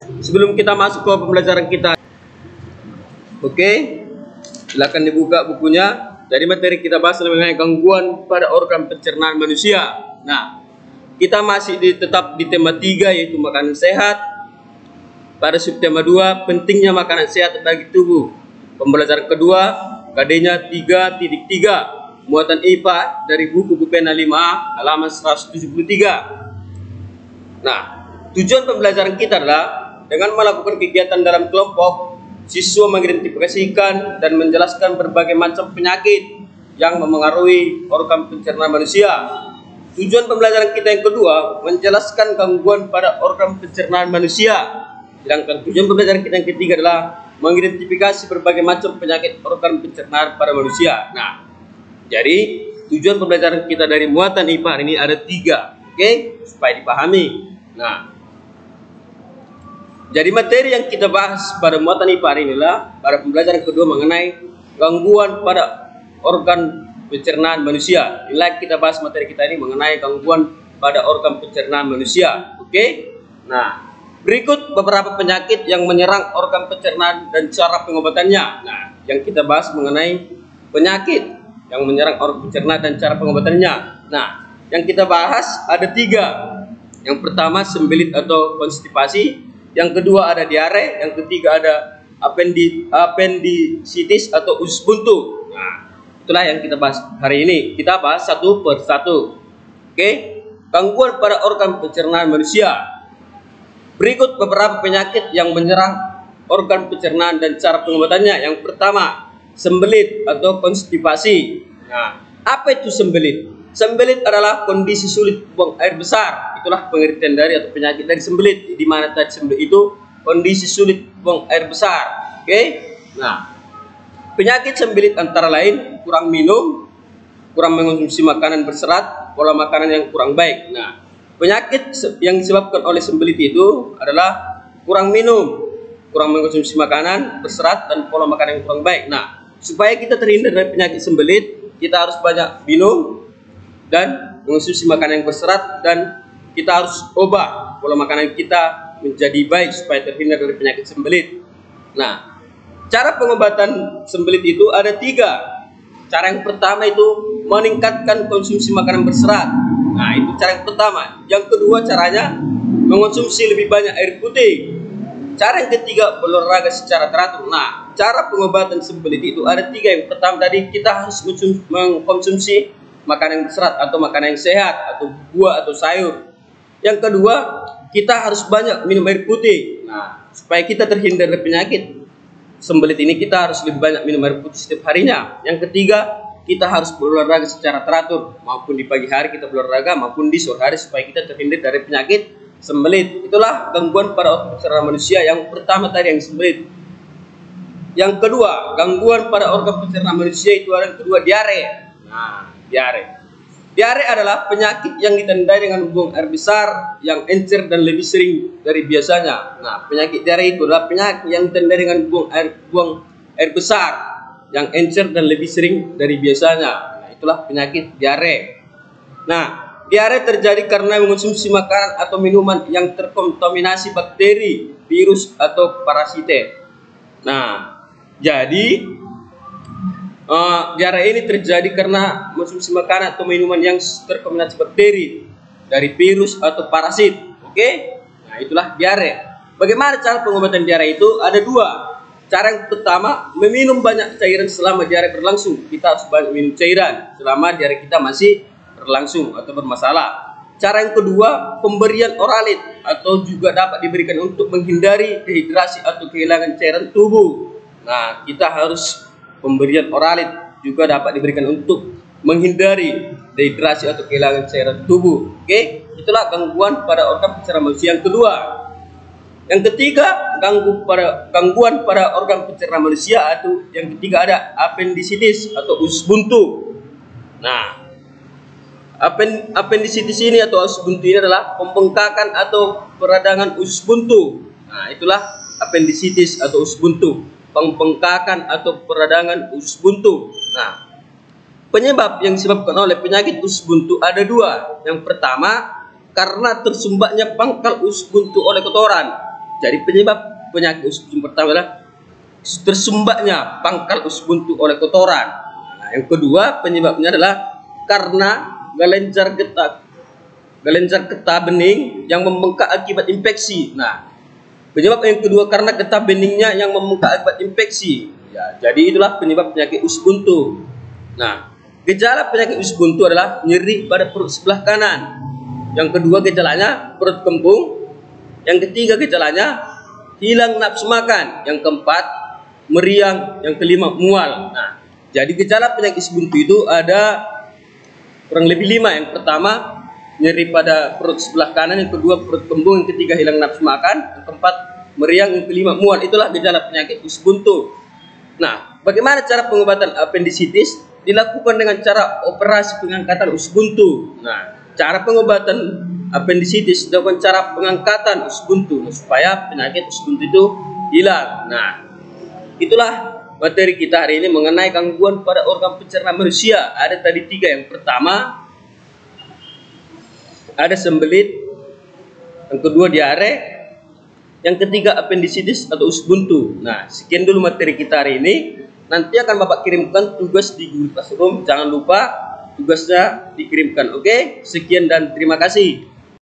Sebelum kita masuk ke pembelajaran kita, oke, silakan dibuka bukunya. Jadi materi kita bahas mengenai gangguan pada organ pencernaan manusia. Nah, kita masih tetap di tema 3 yaitu makanan sehat. Pada subtema 2, pentingnya makanan sehat bagi tubuh. Pembelajaran kedua, KD-nya 3.3, muatan IPA dari buku Pena 5 halaman 173. Nah, tujuan pembelajaran kita adalah dengan melakukan kegiatan dalam kelompok, siswa mengidentifikasikan dan menjelaskan berbagai macam penyakit yang memengaruhi organ pencernaan manusia. Tujuan pembelajaran kita yang kedua, menjelaskan gangguan pada organ pencernaan manusia. Sedangkan tujuan pembelajaran kita yang ketiga adalah mengidentifikasi berbagai macam penyakit organ pencernaan pada manusia. Nah, jadi tujuan pembelajaran kita dari muatan IPA hari ini ada 3, oke? Supaya dipahami. Nah, jadi materi yang kita bahas pada muatan IPA hari inilah pada pembelajaran kedua mengenai gangguan pada organ pencernaan manusia. Nilai kita bahas materi kita ini mengenai gangguan pada organ pencernaan manusia. Oke? Nah, berikut beberapa penyakit yang menyerang organ pencernaan dan cara pengobatannya. Nah, yang kita bahas mengenai penyakit yang menyerang organ pencernaan dan cara pengobatannya. Nah, yang kita bahas ada 3. Yang pertama sembelit atau konstipasi. Yang kedua ada diare, yang ketiga ada appendicitis atau usus buntu. Nah, itulah yang kita bahas hari ini. Kita bahas satu per satu. Oke, gangguan pada organ pencernaan manusia. Berikut beberapa penyakit yang menyerang organ pencernaan dan cara pengobatannya. Yang pertama, sembelit atau konstipasi. Nah, apa itu sembelit? Sembelit adalah kondisi sulit buang air besar. Itulah pengertian dari atau penyakit dari sembelit. Di mana tadi sembelit itu kondisi sulit buang air besar. Oke? Nah, penyakit sembelit antara lain kurang minum, kurang mengonsumsi makanan berserat, pola makanan yang kurang baik. Nah, penyakit yang disebabkan oleh sembelit itu adalah kurang minum, kurang mengonsumsi makanan berserat, dan pola makanan yang kurang baik. Nah, supaya kita terhindar dari penyakit sembelit, kita harus banyak minum dan mengonsumsi makanan yang berserat, dan kita harus ubah pola makanan kita menjadi baik supaya terhindar dari penyakit sembelit. Nah, cara pengobatan sembelit itu ada 3. Cara yang pertama itu meningkatkan konsumsi makanan berserat. Nah, itu cara yang pertama. Yang kedua caranya mengonsumsi lebih banyak air putih. Cara yang ketiga berolahraga secara teratur. Nah, cara pengobatan sembelit itu ada 3. Yang pertama tadi kita harus mengkonsumsi makanan yang berserat atau makanan yang sehat atau buah atau sayur. Yang kedua, kita harus banyak minum air putih. Nah, supaya kita terhindar dari penyakit sembelit ini, kita harus lebih banyak minum air putih setiap harinya. Yang ketiga, kita harus berolahraga secara teratur, maupun di pagi hari kita berolahraga maupun di sore hari, supaya kita terhindar dari penyakit sembelit. Itulah gangguan pada organ pencernaan manusia. Yang pertama tadi yang sembelit. Yang kedua, gangguan pada organ pencernaan manusia itu ada yang kedua, diare. Nah, diare adalah penyakit yang ditandai dengan buang air besar yang encer dan lebih sering dari biasanya. Nah, penyakit diare itu adalah penyakit yang ditandai dengan buang air besar yang encer dan lebih sering dari biasanya. Nah, itulah penyakit diare. Nah, diare terjadi karena mengonsumsi makanan atau minuman yang terkontaminasi bakteri, virus atau parasite. Nah, jadi diare ini terjadi karena mengonsumsi makanan atau minuman yang terkontaminasi bakteri, dari virus atau parasit. Oke? Nah, itulah diare. Bagaimana cara pengobatan diare itu? Ada 2. Cara yang pertama, meminum banyak cairan selama diare berlangsung. Kita harus banyak minum cairan selama diare kita masih berlangsung atau bermasalah. Cara yang kedua, pemberian oralit atau juga dapat diberikan untuk menghindari dehidrasi atau kehilangan cairan tubuh. Nah, kita harus pemberian oralit juga dapat diberikan untuk menghindari dehidrasi atau kehilangan cairan tubuh. Oke, itulah gangguan pada organ pencernaan manusia yang kedua. Yang ketiga, gangguan pada organ pencernaan manusia atau yang ketiga ada appendicitis atau usus buntu. Nah, appendicitis ini atau usus buntu ini adalah pembengkakan atau peradangan usus buntu. Nah, itulah appendicitis atau usus buntu. Pembengkakan atau peradangan usus buntu. Nah, penyebab yang disebabkan oleh penyakit usus buntu ada 2. Yang pertama, karena tersumbatnya pangkal usus buntu oleh kotoran. Jadi penyebab penyakit usus buntu pertama adalah tersumbatnya pangkal usus buntu oleh kotoran. Nah, yang kedua penyebabnya adalah karena galenjar getah bening yang membengkak akibat infeksi. Nah, penyebab yang kedua karena getah beningnya yang membengkak akibat infeksi. Ya, jadi itulah penyebab penyakit usus buntu. Nah, gejala penyakit usus buntu adalah nyeri pada perut sebelah kanan. Yang kedua gejalanya perut kembung. Yang ketiga gejalanya hilang nafsu makan. Yang keempat meriang. Yang kelima mual. Nah, jadi gejala penyakit usus buntu itu ada kurang lebih 5. Yang pertama nyeri pada perut sebelah kanan. Yang kedua perut kembung. Yang ketiga hilang nafsu makan. Yang keempat meriang. Yang kelima mual. Itulah gejala penyakit usus buntu. Nah, bagaimana cara pengobatan apendisitis? Dilakukan dengan cara operasi pengangkatan usus buntu. Nah, cara pengobatan apendisitis dilakukan cara pengangkatan usus buntu supaya penyakit usus buntu itu hilang. Nah, itulah materi kita hari ini mengenai gangguan pada organ pencernaan manusia. Ada tadi 3. Yang pertama ada sembelit, yang kedua diare, yang ketiga apendisitis atau usus buntu. Nah, sekian dulu materi kita hari ini. Nanti akan Bapak kirimkan tugas di Google Classroom. Jangan lupa tugasnya dikirimkan. Oke, sekian dan terima kasih.